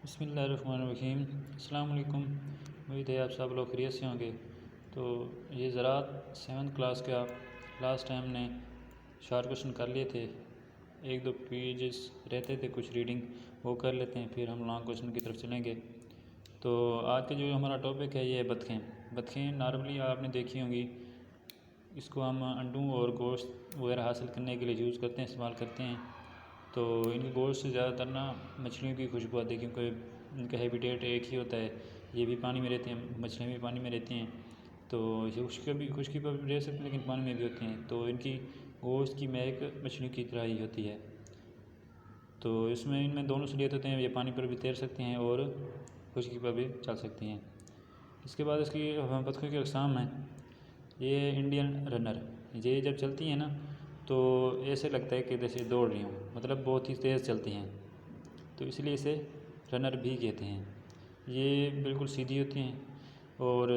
بسم اللہ الرحمن الرحیم۔ السلام علیکم۔ امید ہے آپ سب لوگ خیریت سے ہوں گے۔ تو یہ زراعت 7th کلاس کا لاسٹ ٹائم نے شارٹ کوشچن کر لیے تھے، 1-2 پیجز رہتے تھے کچھ ریڈنگ وہ کر لیتے ہیں، پھر ہم لانگ کوشچن کی طرف چلیں گے۔ تو آج کا جو ہمارا ٹاپک ہے یہ ہے بطخیں نارملی آپ نے دیکھی ہوں گی، اس کو ہم انڈوں اور گوشت وغیرہ حاصل کرنے کے لیے یوز کرتے ہیں، استعمال کرتے ہیں۔ تو ان کے گوشت سے زیادہ تر مچھلیوں کی خوشبو آتی ہے، کیونکہ ان کا ہیبیٹیٹ ایک ہی ہوتا ہے، یہ بھی پانی میں رہتے ہیں، مچھلیاں بھی پانی میں رہتی ہیں، تو یہ خشکی پر بھی رہ سکتے ہیں لیکن پانی میں بھی ہوتے ہیں، تو ان کی گوشت کی مہک مچھلیوں کی طرح ہی ہوتی ہے۔ تو اس میں ان میں دونوں صلاحیت ہوتے ہیں، یہ پانی پر بھی تیر سکتے ہیں اور خشکی پر بھی چل سکتی ہیں۔ اس کے بعد اس کی بطخوں کی اقسام ہیں، یہ انڈین رنر، یہ جب چلتی ہیں نا تو ایسے لگتا ہے کہ جیسے دوڑ رہی ہوں، مطلب بہت ہی تیز چلتی ہیں، تو اس لیے اسے رنر بھی کہتے ہیں۔ یہ بالکل سیدھی ہوتی ہیں اور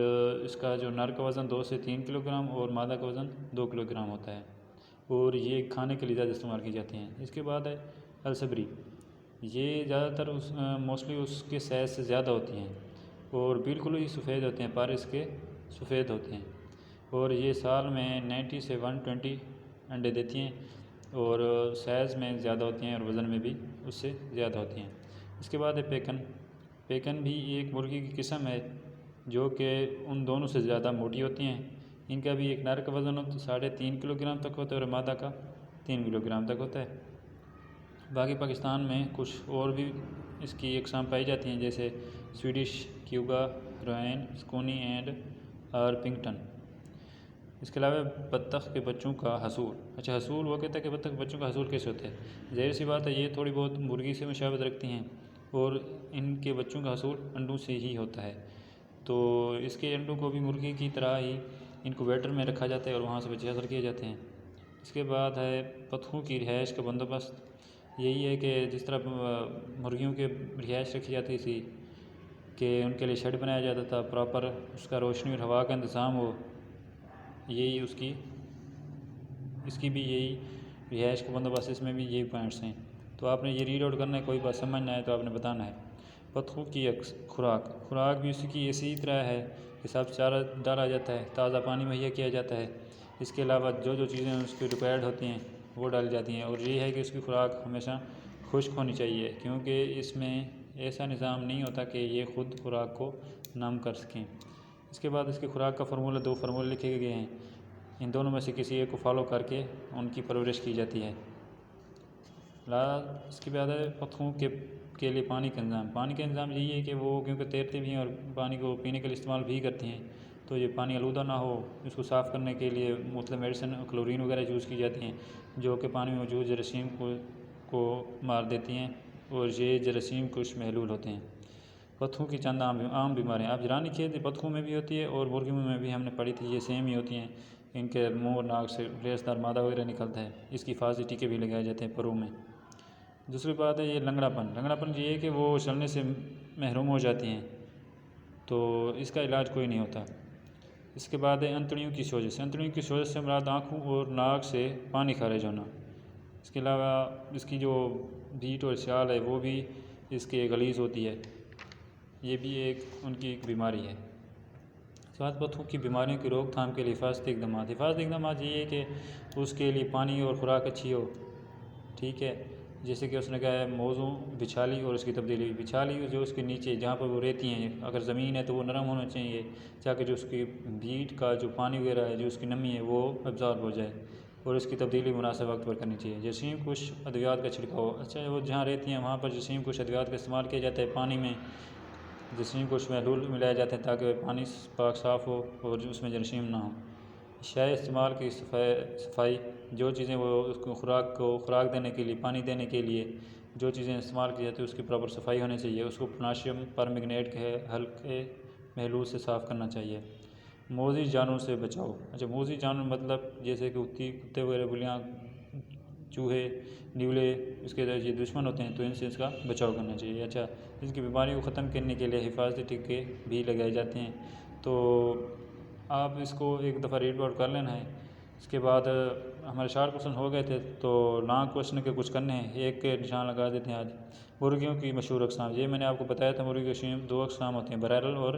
اس کا جو نر کا وزن 2 سے 3 کلو گرام اور مادہ کا وزن 2 کلو گرام ہوتا ہے، اور یہ کھانے کے لیے زیادہ استعمال کی جاتی ہیں۔ اس کے بعد ہے السبری، یہ زیادہ تر موسٹلی اس کے سائز سے زیادہ ہوتی ہیں اور بالکل ہی سفید ہوتے ہیں، پر اس کے سفید ہوتے ہیں، اور یہ سال میں 90 سے 120 انڈے دیتی ہیں اور سائز میں زیادہ ہوتی ہیں اور وزن میں بھی اس سے زیادہ ہوتی ہیں۔ اس کے بعد ہے پیکن بھی ایک مرغی کی قسم ہے جو کہ ان دونوں سے زیادہ موٹی ہوتی ہیں۔ ان کا بھی ایک نر کا وزن 3.5 کلو گرام تک ہوتا ہے اور مادہ کا 3 کلو گرام تک ہوتا ہے۔ باقی پاکستان میں کچھ اور بھی اس کی اقسام پائی جاتی ہیں، جیسے سویڈش کیوگا، روین، سکونی اینڈ آرپنگٹن۔ اس کے علاوہ بطخ کے بچوں کا حصول، حصول وہ کہتا ہے کہ بطخ کے بچوں کا حصول کیسے ہوتا ہے؟ ظاہر سی بات ہے، یہ تھوڑی بہت مرغی سے مشابہت رکھتی ہیں اور ان کے بچوں کا حصول انڈوں سے ہی ہوتا ہے، تو اس کے انڈوں کو بھی مرغی کی طرح ہی انکوبیٹر میں رکھا جاتا ہے اور وہاں سے بچے حاصل کیے جاتے ہیں۔ اس کے بعد ہے بطخوں کی رہائش کا بندوبست، یہی ہے کہ جس طرح مرغیوں کے رہائش رکھی جاتی تھی کہ ان کے لیے شیڈ بنایا جاتا تھا، پراپر اس کا روشنی اور ہوا کا انتظام ہو، یہی اس کی بھی یہی رہائش کا بندوبست، اس میں بھی یہی پوائنٹس ہیں۔ تو آپ نے یہ ریڈ آؤٹ کرنا ہے، کوئی بات سمجھنا ہے تو آپ نے بتانا ہے۔ بطخوں کی خوراک بھی اسی کی اسی طرح ہے کہ سب چارہ ڈالا جاتا ہے، تازہ پانی مہیا کیا جاتا ہے، اس کے علاوہ جو چیزیں اس کی ریکوائرڈ ہوتی ہیں وہ ڈالی جاتی ہیں، اور یہ ہے کہ اس کی خوراک ہمیشہ خشک ہونی چاہیے، کیونکہ اس میں ایسا نظام نہیں ہوتا کہ یہ خود خوراک کو نم کر سکیں۔ اس کے بعد اس کی خوراک کا فارمولہ 2 فارمولے لکھے گئے ہیں، ان دونوں میں سے کسی ایک کو فالو کر کے ان کی پرورش کی جاتی ہے۔ اس کے بعد ہے بطخوں کے لیے پانی کا انتظام یہی ہے کہ وہ کیونکہ تیرتے بھی ہیں اور پانی کو پینے کے لیے استعمال بھی کرتے ہیں، تو یہ پانی آلودہ نہ ہو، اس کو صاف کرنے کے لیے مختلف میڈیسن کلورین وغیرہ یوز کی جاتی ہیں، جو کہ پانی میں موجود جراثیم کو مار دیتی ہیں اور یہ جراثیم کش محلول ہوتے ہیں۔ بطخوں کی چند عام بیماریاں، اب جرانی کھیت بطخوں میں بھی ہوتی ہے اور مرغیوں میں بھی ہم نے پڑھی تھی، یہ سیم ہی ہوتی ہیں، ان کے منہ اور ناک سے ریسدار مادہ وغیرہ نکلتا ہے، اس کی حفاظتی ٹیکے بھی لگائے جاتے ہیں پروں میں۔ دوسری بات ہے یہ لنگڑا پن یہ ہے کہ وہ چلنے سے محروم ہو جاتی ہیں، تو اس کا علاج کوئی نہیں ہوتا۔ اس کے بعد ہے انتڑیوں کی سوزش سے مراد آنکھوں اور ناک سے پانی خارج ہونا۔ اس کے علاوہ اس کی جو بیٹ اور چال ہے وہ بھی اس کے غلیظ ہوتی ہے، یہ بھی ان کی ایک بیماری ہے۔ ساتھ بطخوں کی بیماریوں کی روک تھام کے لیے حفاظتی اقدامات یہ ہے کہ اس کے لیے پانی اور خوراک اچھی ہو، ٹھیک ہے، جیسے کہ اس نے کہا ہے موزوں بچھالی اور اس کی تبدیلی، بچھالی جو اس کے نیچے جہاں پر وہ رہتی ہیں، اگر زمین ہے تو وہ نرم ہونا چاہیے تاکہ جو اس کی بیٹ کا جو پانی وغیرہ ہے، جو اس کی نمی ہے وہ ابزارب ہو جائے، اور اس کی تبدیلی مناسب وقت پر کرنی چاہیے۔ جراثیم کش ادویات کا چھڑکاؤ، وہ جہاں رہتی ہیں وہاں پر جراثیم کش ادویات کا استعمال کیا جاتا ہے، پانی میں جراثیم کش محلول ملایا جاتا ہے تاکہ پانی پاک صاف ہو اور اس میں جراثیم نہ ہو۔ اشیائے استعمال کی صفائی، جو چیزیں وہ اس کو خوراک دینے کے لیے، پانی دینے کے لیے جو چیزیں استعمال کی جاتی ہیں اس کی پراپر صفائی ہونی چاہیے، اس کو پوٹاشیم پرمنگنیٹ کے ہلکے محلول سے صاف کرنا چاہیے۔ موذی جانوروں سے بچاؤ، موذی جانور مطلب جیسے کہ کتے وغیرہ، بلیاں، چوہے، نیولے، اس کے یہ دشمن ہوتے ہیں، تو ان سے اس کا بچاؤ کرنا چاہیے۔ اس کی بیماریوں کو ختم کرنے کے لیے حفاظتی ٹیکے بھی لگائے جاتے ہیں، تو آپ اس کو ایک دفعہ ریڈ آؤٹ کر لینا ہے۔ اس کے بعد ہمارے شارٹ کوشچن ہو گئے تھے تو لانگ کوشچن کے کچھ کرنے ہیں، ایک کے نشان لگا دیتے ہیں آج۔ مرغیوں کی مشہور اقسام، یہ میں نے آپ کو بتایا تھا، مرغی کے دو اقسام ہوتے ہیں، برائرل اور